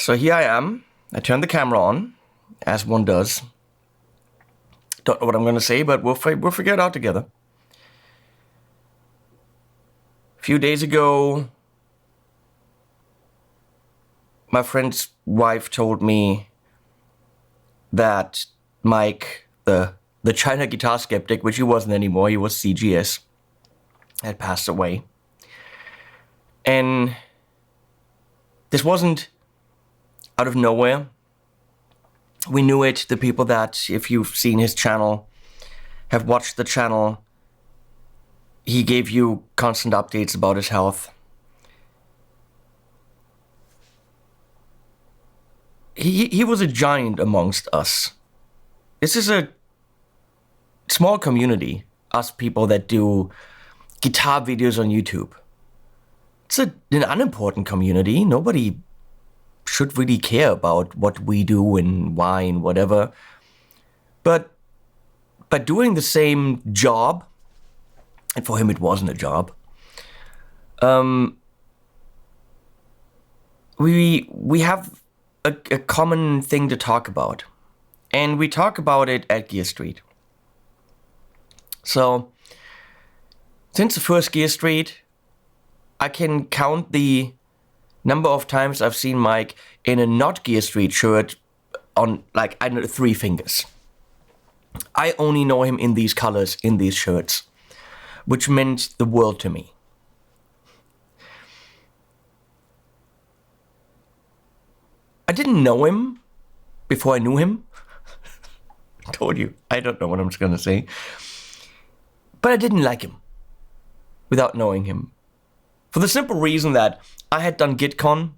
So here I am. I turned the camera on, as one does. Don't know what I'm going to say, but we'll figure it out together. A few days ago, my friend's wife told me that Mike, the China guitar skeptic, which he wasn't anymore, he was CGS, had passed away. And this wasn't out of nowhere. We knew it. The people that, if you've seen his channel, have watched the channel, he gave you constant updates about his health. He was a giant amongst us. This is a small community, us people that do guitar videos on YouTube. It's an unimportant community. Nobody should really care about what we do and why and whatever. But by doing the same job, and for him it wasn't a job, we have a common thing to talk about. And we talk about it at Gear Street. So, since the first Gear Street, I can count the number of times I've seen Mike in a not Gear Street shirt on, like, I don't know, 3 fingers. I only know him in these colors, in these shirts, which meant the world to me. I didn't know him before I knew him. I told you, I don't know what I'm just gonna say. But I didn't like him without knowing him. For the simple reason that I had done GitCon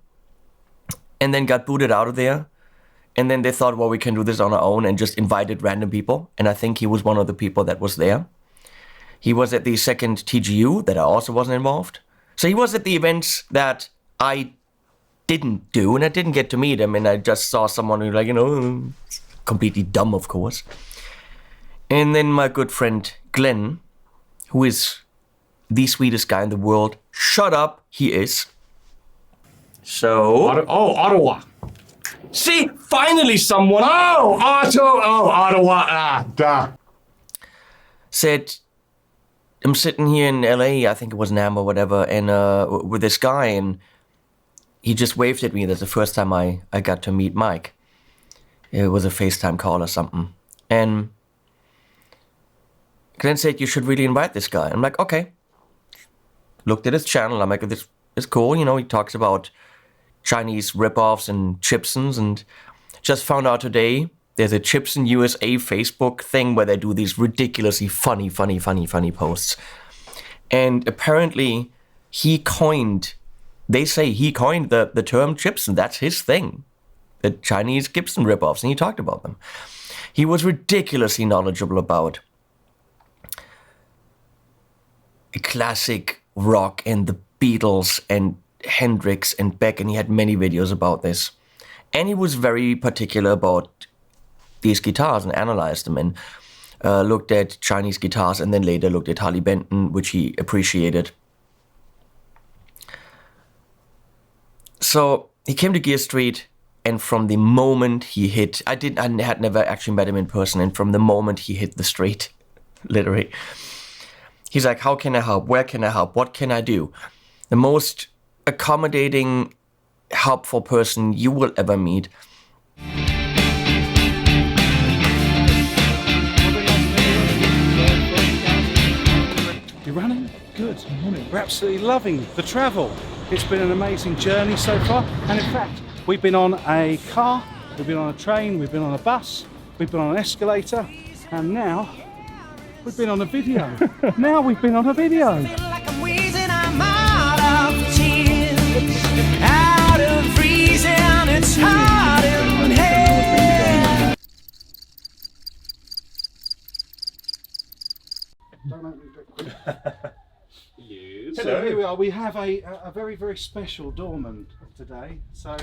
and then got booted out of there. And then they thought, well, we can do this on our own, and just invited random people. And I think he was one of the people that was there. He was at the second TGU that I also wasn't involved. So he was at the events that I didn't do, and I didn't get to meet him. And I just saw someone who, like, completely dumb, of course. And then my good friend Glenn, who is the sweetest guy in the world. Shut up, he is. So... Ottawa. See, finally someone... Ottawa. Duh. Said, I'm sitting here in LA, I think it was NAMM or whatever, and with this guy, and he just waved at me. That's the first time I got to meet Mike. It was a FaceTime call or something. And Glenn said, you should really invite this guy. I'm like, okay. Looked at his channel, I'm like, this is cool, he talks about Chinese ripoffs and Chipsons, and just found out today there's a Chipson USA Facebook thing where they do these ridiculously funny posts. And apparently they say he coined the term Chipson. That's his thing. The Chinese Gibson ripoffs, and he talked about them. He was ridiculously knowledgeable about classic rock and the Beatles and Hendrix and Beck, and he had many videos about this. And he was very particular about these guitars and analyzed them, and looked at Chinese guitars, and then later looked at Harley Benton, which he appreciated. So he came to Gear Street, and from the moment he hit, I had never actually met him in person, and from the moment he hit the street, literally, he's like, how can I help? Where can I help? What can I do? The most accommodating, helpful person you will ever meet. You're running? Good. We're absolutely loving the travel. It's been an amazing journey so far. And in fact, we've been on a car, we've been on a train, we've been on a bus, we've been on an escalator, and now we've been on a video. Now we've been on a video. So here we are. We have a very, very special doorman today. So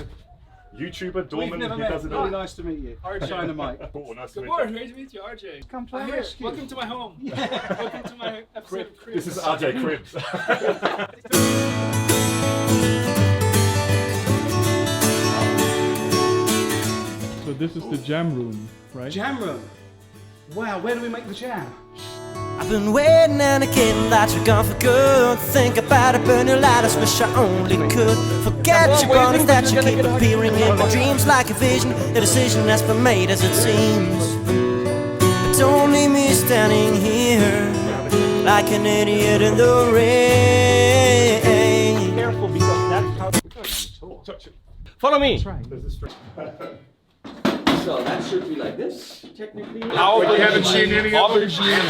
YouTuber Dorman, we've never he met. doesn't Really know. nice to meet you. RJ. China Mike. Oh, nice to Good meet morning, you. great to meet you, RJ. Come to our Here, rescue. welcome to my home. Welcome to my episode of Cribs. This is RJ Cribs. this is the jam room, right? Jam room. Wow, where do we make the jam? I've been waiting and again that you're gone for good. Think about it, burn your lighters, wish I only could. Forget your promise that you keep appearing in my dreams like a vision. The decision has been made as it seems. But don't leave me standing here like an idiot in the rain. Careful, because that's how we're going on tour. Follow me. So that should be like this, technically. Aubergine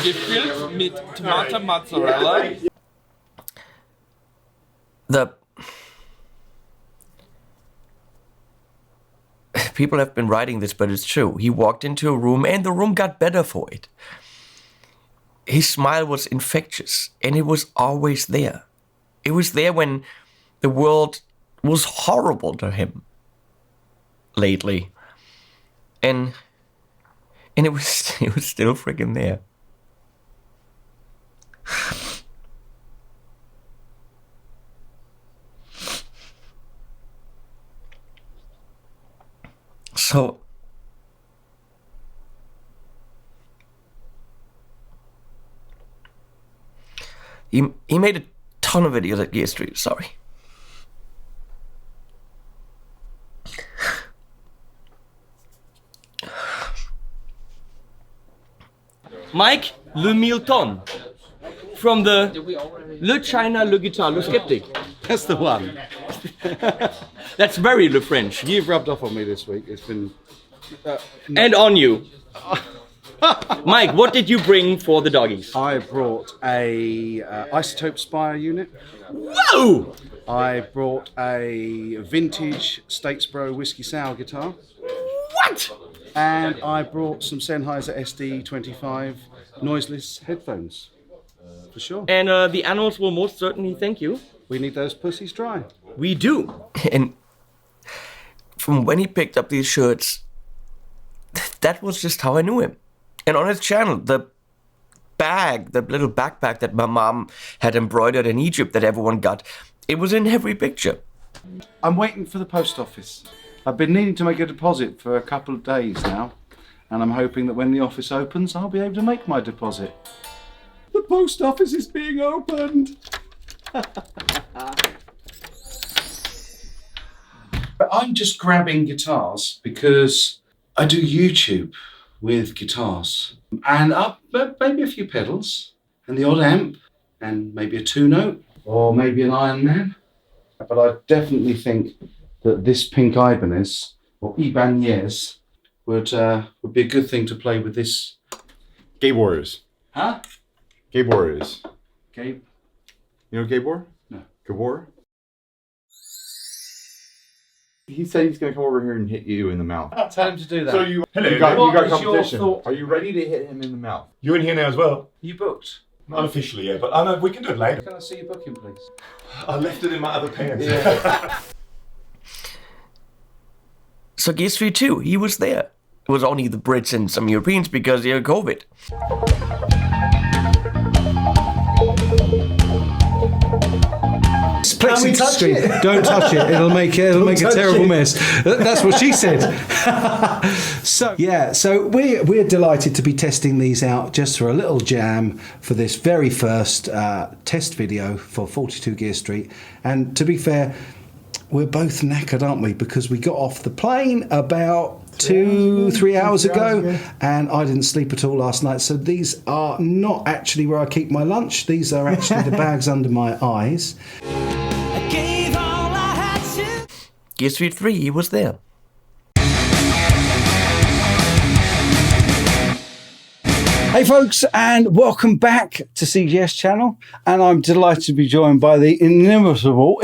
gefüllt mit Tomato Mozzarella. The people have been writing this, but it's true. He walked into a room and the room got better for it. His smile was infectious and it was always there. It was there when the world was horrible to him lately. And it was still freaking there. So he made a ton of videos at Gear Street, sorry. Mike Le Milton from the Le China, Le Guitar, Le Skeptic. That's the one. That's very Le French. You've rubbed off on me this week. It's been... And on you. Mike, what did you bring for the doggies? I brought a Isotope Spire unit. Whoa! I brought a vintage Statesboro Whiskey Sour guitar. What? And I brought some Sennheiser SD25 noiseless headphones. For sure. And the animals will most certainly thank you. We need those pussies dry. We do. And from when he picked up these shirts, that was just how I knew him. And on his channel, the bag, the little backpack that my mom had embroidered in Egypt that everyone got, it was in every picture. I'm waiting for the post office. I've been needing to make a deposit for a couple of days now, and I'm hoping that when the office opens, I'll be able to make my deposit. The post office is being opened! I'm just grabbing guitars because I do YouTube with guitars. And maybe a few pedals, and the odd amp, and maybe a two-note, or maybe an Iron Man. But I definitely think that this pink Ibanez, or Ibanez, would be a good thing to play with this. Gay Warriors. Huh? Gay Warriors. Gabe? You know Gabor? No. Gabor? He said he's going to come over here and hit you in the mouth. Tell him to do that. So you got What is your competition. thought? Are you ready to hit him in the mouth? You're in here now as well. You booked. Not officially yet, but I know we can do it later. Can I see your booking, please? I left it in my other pants. So Gear Street 2, he was there. It was only the Brits and some Europeans because they had COVID. Plexiglass. Don't touch it. It'll make a terrible mess. That's what she said. So we're delighted to be testing these out just for a little jam for this very first test video for 42 Gear Street. And to be fair, we're both knackered, aren't we? Because we got off the plane about 3 hours ago, and I didn't sleep at all last night. So these are not actually where I keep my lunch. These are actually the bags under my eyes. I gave all I had to. Gear Street 3, he was there. Hey folks, and welcome back to CGS channel. And I'm delighted to be joined by the inimitable,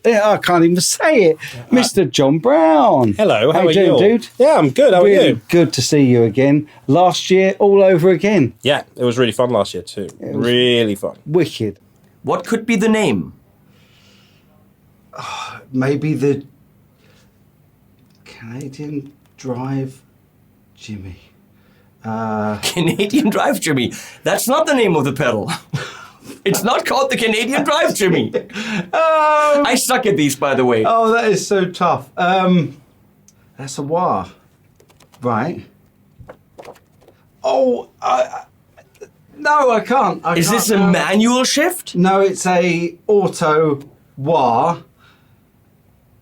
I can't even say it, Mr. John Brown. Hello, how are you doing, dude? Yeah, I'm good. How are Really you? good to see you again. Last year, all over again. Yeah, it was really fun last year too. Really fun. Wicked. What could be the name? Maybe the Canadian Drive Jimmy. Canadian Drive Jimmy. That's not the name of the pedal. It's not called the Canadian Drive Jimmy. I suck at these, by the way. Oh, that is so tough. That's a wah. Right. Oh, no, I can't. Is this a manual shift? No, it's a auto wah,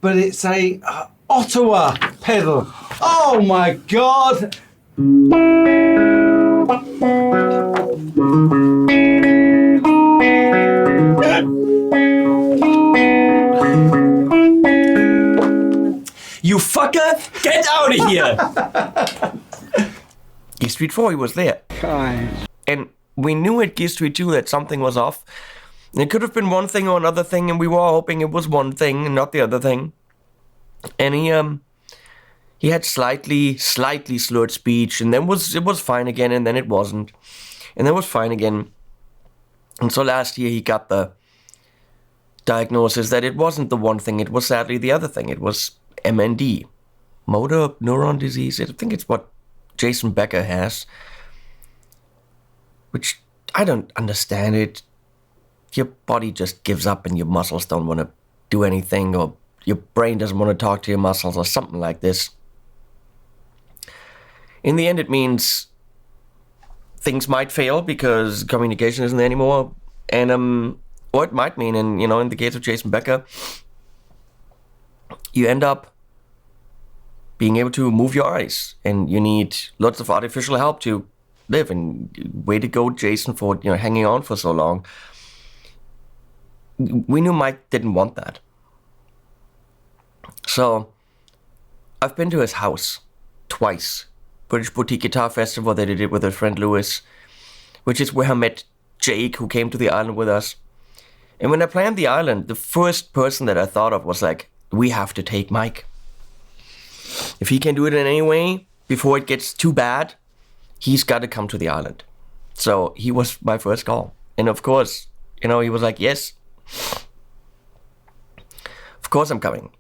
but it's a Ottawa pedal. Oh my God! You fucker! Get out of here! Gear Street 4, he was there. And we knew at Gear Street 2 that something was off. It could have been one thing or another thing, and we were all hoping it was one thing and not the other thing. And he had slightly slurred speech, and then it was fine again, and then it wasn't. And then it was fine again. And so last year he got the diagnosis that it wasn't the one thing, it was sadly the other thing. It was MND, motor neuron disease. I think it's what Jason Becker has, which I don't understand it. Your body just gives up and your muscles don't want to do anything, or your brain doesn't want to talk to your muscles, or something like this. In the end, it means things might fail because communication isn't there anymore, and or it might mean, and in the case of Jason Becker, you end up being able to move your eyes, and you need lots of artificial help to live. And way to go, Jason, for hanging on for so long. We knew Mike didn't want that. So I've been to his house twice. British Boutique Guitar Festival, they did it with their friend Lewis, which is where I met Jake, who came to the island with us. And when I planned the island, the first person that I thought of was like, we have to take Mike. If he can do it in any way before it gets too bad, he's got to come to the island. So he was my first call. And of course, he was like, yes, of course I'm coming.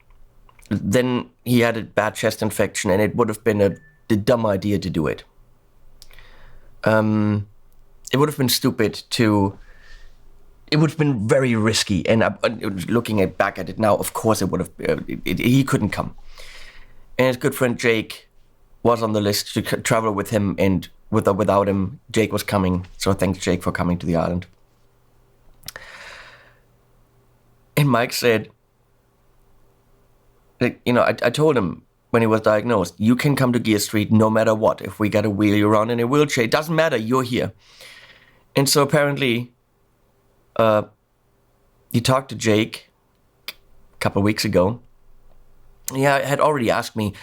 Then he had a bad chest infection, and it would have been the dumb idea to do it. It would have been stupid to... It would have been very risky, and looking back at it now, of course it would have... he couldn't come. And his good friend Jake was on the list to travel with him, and with or without him, Jake was coming. So thanks, Jake, for coming to the island. And Mike said, I told him when he was diagnosed, you can come to Gear Street no matter what. If we got to wheel you around in a wheelchair, it doesn't matter, you're here. And so apparently, he talked to Jake a couple of weeks ago. He had already asked me,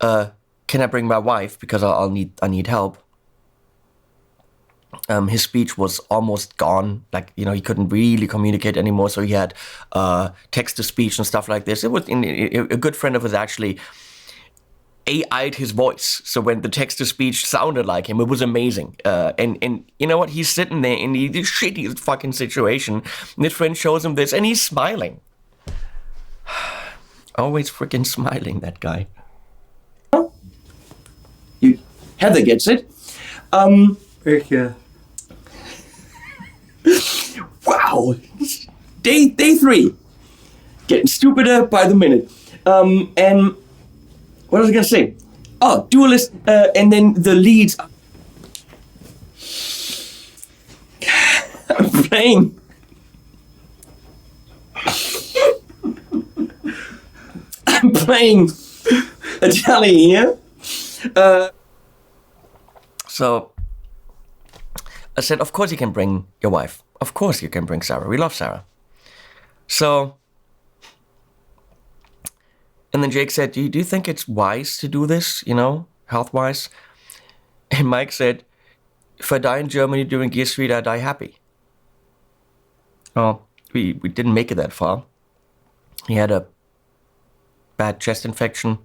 can I bring my wife, because I need help. His speech was almost gone. He couldn't really communicate anymore, so he had text-to-speech and stuff like this. It was a good friend of his actually AI'd his voice, so when the text-to-speech sounded like him, it was amazing. And you know what? He's sitting there in the shittiest fucking situation, and his friend shows him this, and he's smiling. Always freaking smiling, that guy. Heather gets it. Yeah. Wow. Day 3. Getting stupider by the minute. And what was I gonna say? Oh, Duelist, and then the leads. I'm playing. I'm playing Italian here. So I said, of course you can bring your wife. Of course you can bring Sarah. We love Sarah. So, and then Jake said, do you think it's wise to do this, health-wise? And Mike said, if I die in Germany during Gear Street, I die happy. Well, we didn't make it that far. He had a bad chest infection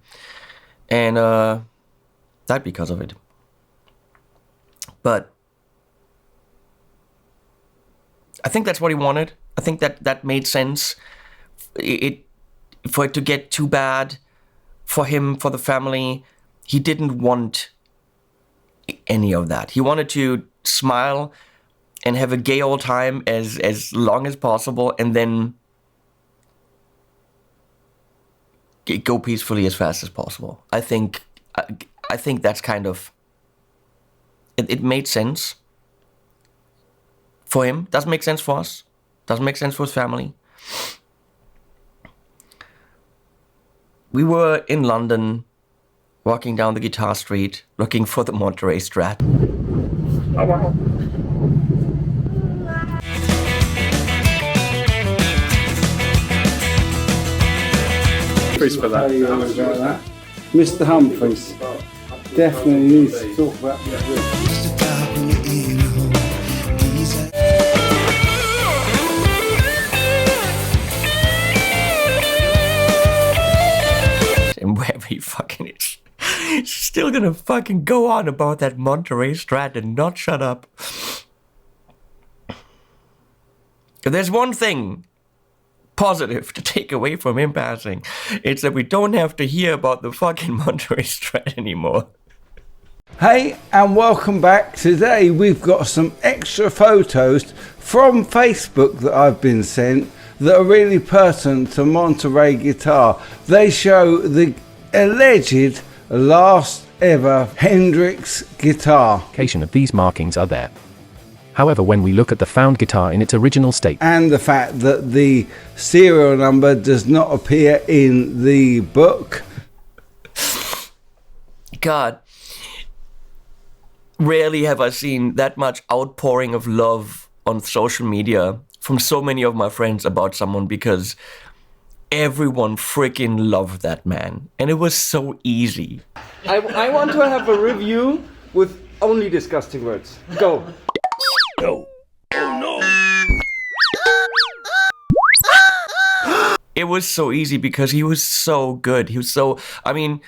and died because of it. But I think that's what he wanted. I think that made sense. For it to get too bad for him, for the family, he didn't want any of that. He wanted to smile and have a gay old time as long as possible, and then go peacefully as fast as possible. I think I think that's kind of, it made sense for him. Doesn't make sense for us. Doesn't make sense for his family. We were in London, walking down the Guitar Street, looking for the Monterey Strat. Oh, wow. For that. Mr. Humphries definitely needs to talk about this. And wherever he fucking is, he's still gonna fucking go on about that Monterey Strat and not shut up. If there's one thing positive to take away from him passing, it's that we don't have to hear about the fucking Monterey Strat anymore. Hey, and welcome back. Today we've got some extra photos from Facebook that I've been sent that are really pertinent to Monterey Guitar. They show the alleged last ever Hendrix guitar. Of these markings are there. However, when we look at the found guitar in its original state, and the fact that the serial number does not appear in the book. God, rarely have I seen that much outpouring of love on social media from so many of my friends about someone, because everyone freaking loved that man. And it was so easy. I want to have a review with only disgusting words. Go. No. Oh no. It was so easy because he was so good. He was so, I mean,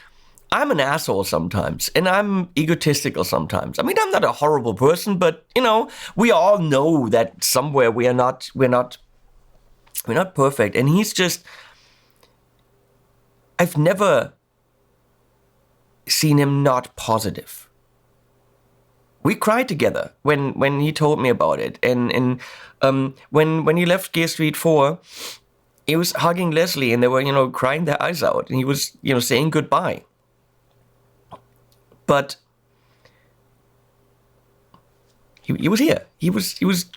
I'm an asshole sometimes, and I'm egotistical sometimes. I mean, I'm not a horrible person, but you know, we all know that somewhere we're not perfect. And he's just, I've never seen him not positive. We cried together when he told me about it, and when he left Gear Street 4, he was hugging Leslie, and they were, you know, crying their eyes out, and he was, you know, saying goodbye. But he was here. He was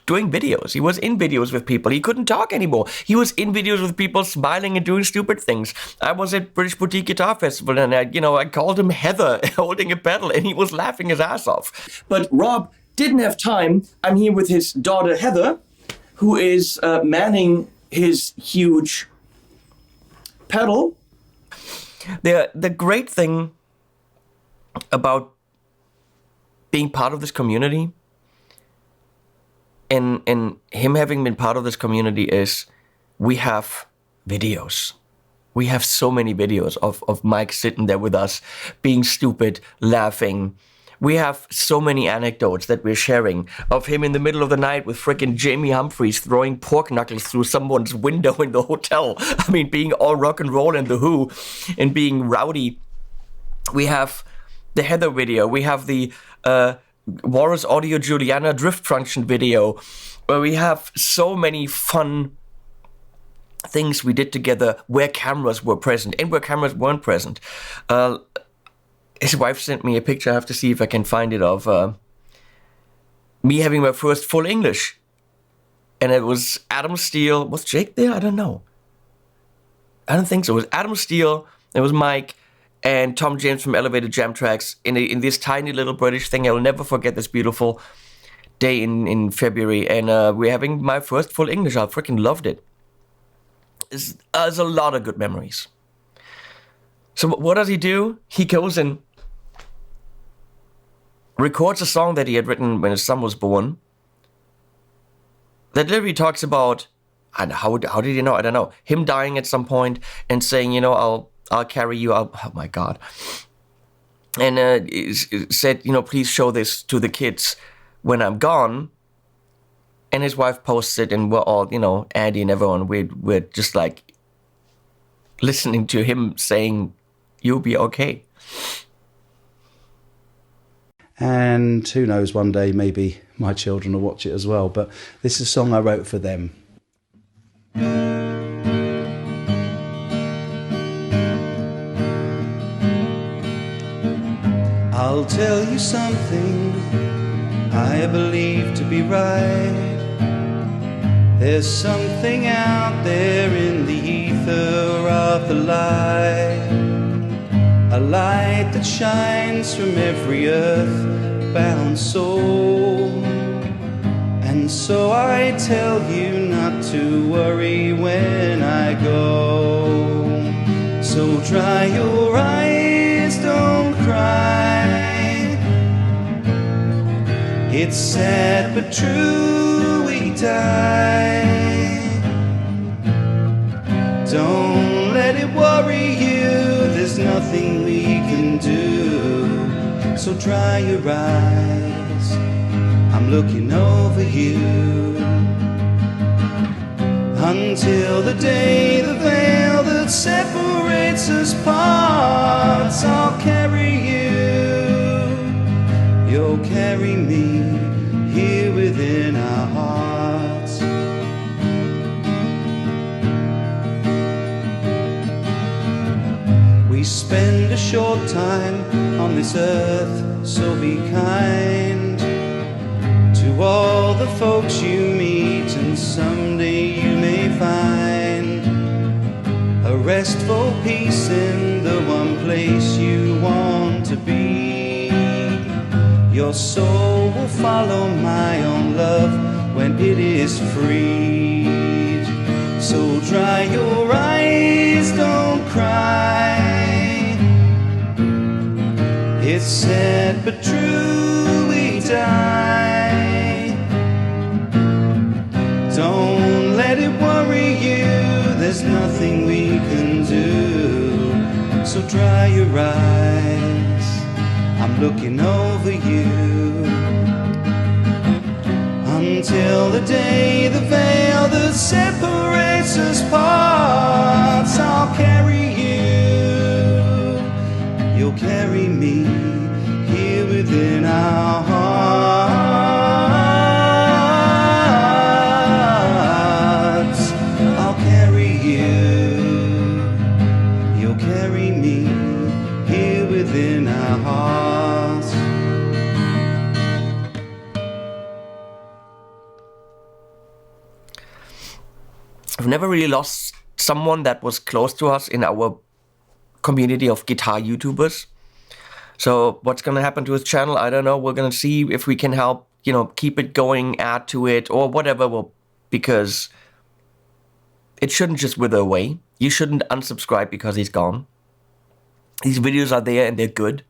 doing videos. He was in videos with people. He couldn't talk anymore. He was in videos with people smiling and doing stupid things. I was at British Boutique Guitar Festival, and I called him Heather holding a pedal, and he was laughing his ass off. But Rob didn't have time. I'm here with his daughter Heather, who is manning his huge pedal. The great thing about being part of this community and him having been part of this community is we have videos. We have so many videos of Mike sitting there with us, being stupid, laughing. We have so many anecdotes that we're sharing of him in the middle of the night with frickin' Jamie Humphries throwing pork knuckles through someone's window in the hotel. I mean, being all rock and roll and The Who and being rowdy. We have the Heather video. We have the Walrus Audio Juliana drift function video, where we have so many fun things we did together where cameras were present and where cameras weren't present. His wife sent me a picture. I have to see if I can find it, of me having my first full English. And it was Adam Steele. Was Jake there? I don't know. I don't think so. It was Adam Steele. It was Mike and Tom James from Elevated Jam Tracks in this tiny little British thing. I will never forget this beautiful day in February. And we're having my first full English. I freaking loved it. There's a lot of good memories. So what does he do? He goes and records a song that he had written when his son was born. That literally talks about, and how did he know? I don't know. Him dying at some point and saying, you know, I'll carry you. Oh my God. And said, you know, please show this to the kids when I'm gone. And his wife posted, and we're all, you know, Andy and everyone, we're just like listening to him saying, you'll be okay. And who knows, one day maybe my children will watch it as well. But this is a song I wrote for them. I'll tell you something I believe to be right. There's something out there in the ether of the light, a light that shines from every earth-bound soul. And so I tell you not to worry when I go. So dry your eyes, don't cry. It's sad but true, we die. Don't let it worry you, there's nothing we can do. So dry your eyes, I'm looking over you. Until the day the veil that separates us parts, I'll carry you, you'll carry me here within our hearts. We spend a short time on this earth, so be kind to all the folks you meet, and someday you may find a restful peace in the one place you want to be. Your soul will follow my own love when it is freed. So dry your eyes, don't cry. It's sad but true, we die. Don't let it worry you, there's nothing we can do. So dry your eyes, I'm looking over you. Until the day the veil that separates us parts, I'll carry you, you'll carry me here within our hearts. I'll carry you, you'll carry me here within our hearts. I've never really lost someone that was close to us in our community of guitar YouTubers. So what's going to happen to his channel, I don't know. We're going to see if we can help, keep it going, add to it, or whatever, because it shouldn't just wither away. You shouldn't unsubscribe because he's gone. These videos are there and they're good.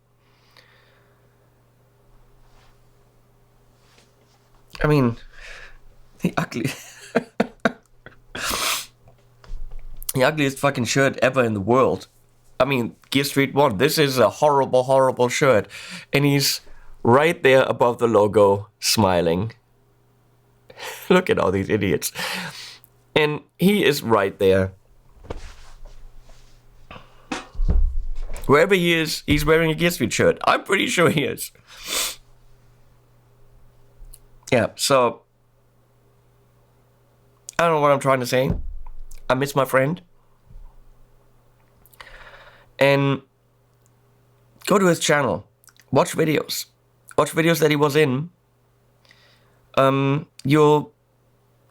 I mean, the ugliest fucking shirt ever in the world. I mean, Gear Street 1, this is a horrible, horrible shirt. And he's right there above the logo, smiling. Look at all these idiots. And he is right there. Wherever he is, he's wearing a Gear Street shirt. I'm pretty sure he is. Yeah, so I don't know what I'm trying to say. I miss my friend. And go to his channel. Watch videos. Watch videos that he was in. You'll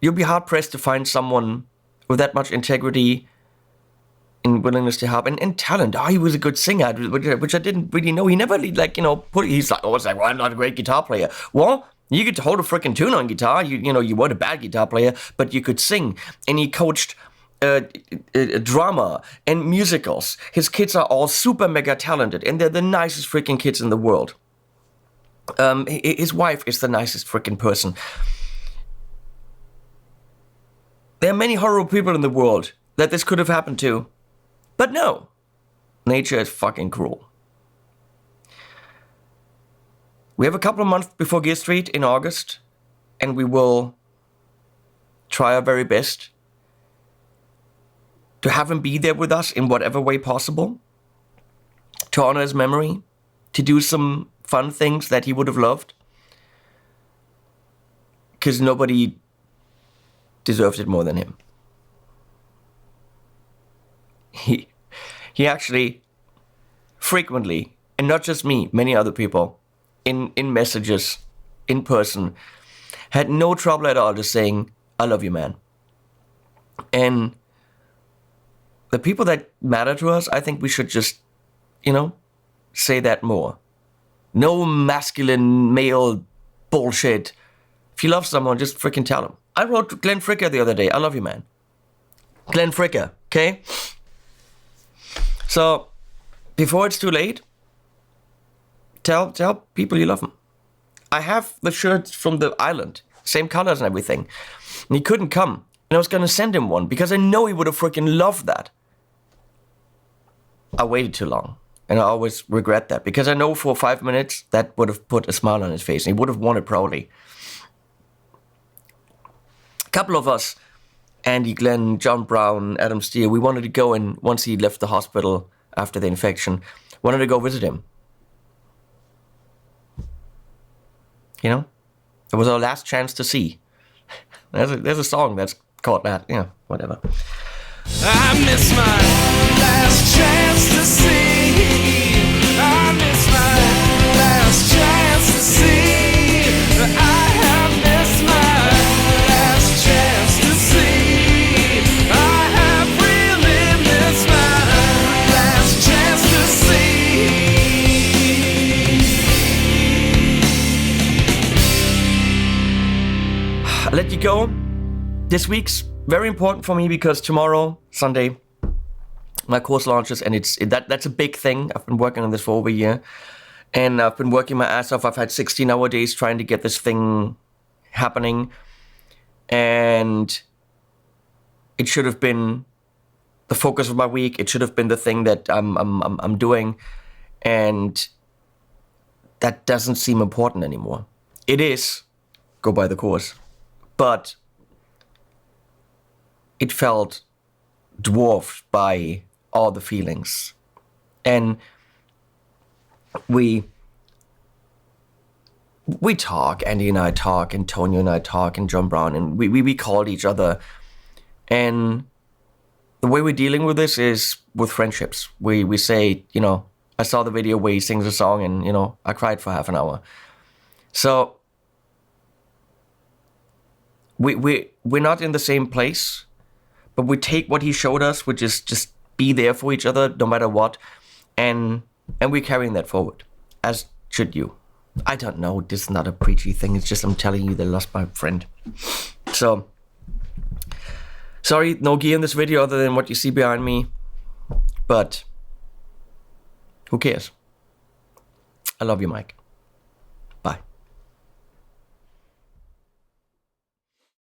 be hard pressed to find someone with that much integrity and willingness to help and talent. Oh, he was a good singer, which I didn't really know. He never he's like, well, I'm not a great guitar player. Well, you could hold a freaking tune on guitar. You weren't a bad guitar player, but you could sing. And he coached drama and musicals. His kids are all super mega talented, and they're the nicest freaking kids in the world. His wife is the nicest freaking person. There are many horrible people in the world that this could have happened to, but no. Nature is fucking cruel. We have a couple of months before Gear Street in August, and we will try our very best to have him be there with us in whatever way possible, to honor his memory, to do some fun things that he would have loved, because nobody deserves it more than him. He actually frequently and not just me, many other people, in messages, in person, had no trouble at all just saying, I love you, man. And the people that matter to us, I think we should just, say that more. No masculine male bullshit. If you love someone, just freaking tell them. I wrote to Glenn Fricker the other day, I love you, man. Glenn Fricker, okay? So, before it's too late, tell people you love them. I have the shirts from the island, same colors and everything. And he couldn't come. And I was gonna send him one because I know he would have freaking loved that. I waited too long. And I always regret that because I know for 5 minutes that would have put a smile on his face and he would have won it proudly. A couple of us, Andy Glenn, John Brown, Adam Steele, we wanted to go in once he left the hospital after the infection, wanted to go visit him. It was our last chance to see. There's a song that's called that, whatever. I miss my last chance to see. I miss my last chance to see. I have missed my last chance to see. I have really missed my last chance to see. I'll let you go. This week's very important for me because tomorrow, Sunday, my course launches, and that's a big thing. I've been working on this for over a year, and I've been working my ass off. I've had 16-hour days trying to get this thing happening, and it should have been the focus of my week. It should have been the thing that I'm doing, and that doesn't seem important anymore. It is. Go buy the course, but it felt dwarfed by all the feelings. And we talk, Andy and I talk, Antonio and I talk, and John Brown, and we called each other. And the way we're dealing with this is with friendships. We say, I saw the video where he sings a song and, I cried for half an hour. So we're not in the same place, but we take what he showed us, which is just be there for each other no matter what, and we're carrying that forward, as should you. I don't know, this is not a preachy thing, it's just I'm telling you that I lost my friend. So, sorry, no gear in this video other than what you see behind me, but who cares? I love you, Mike.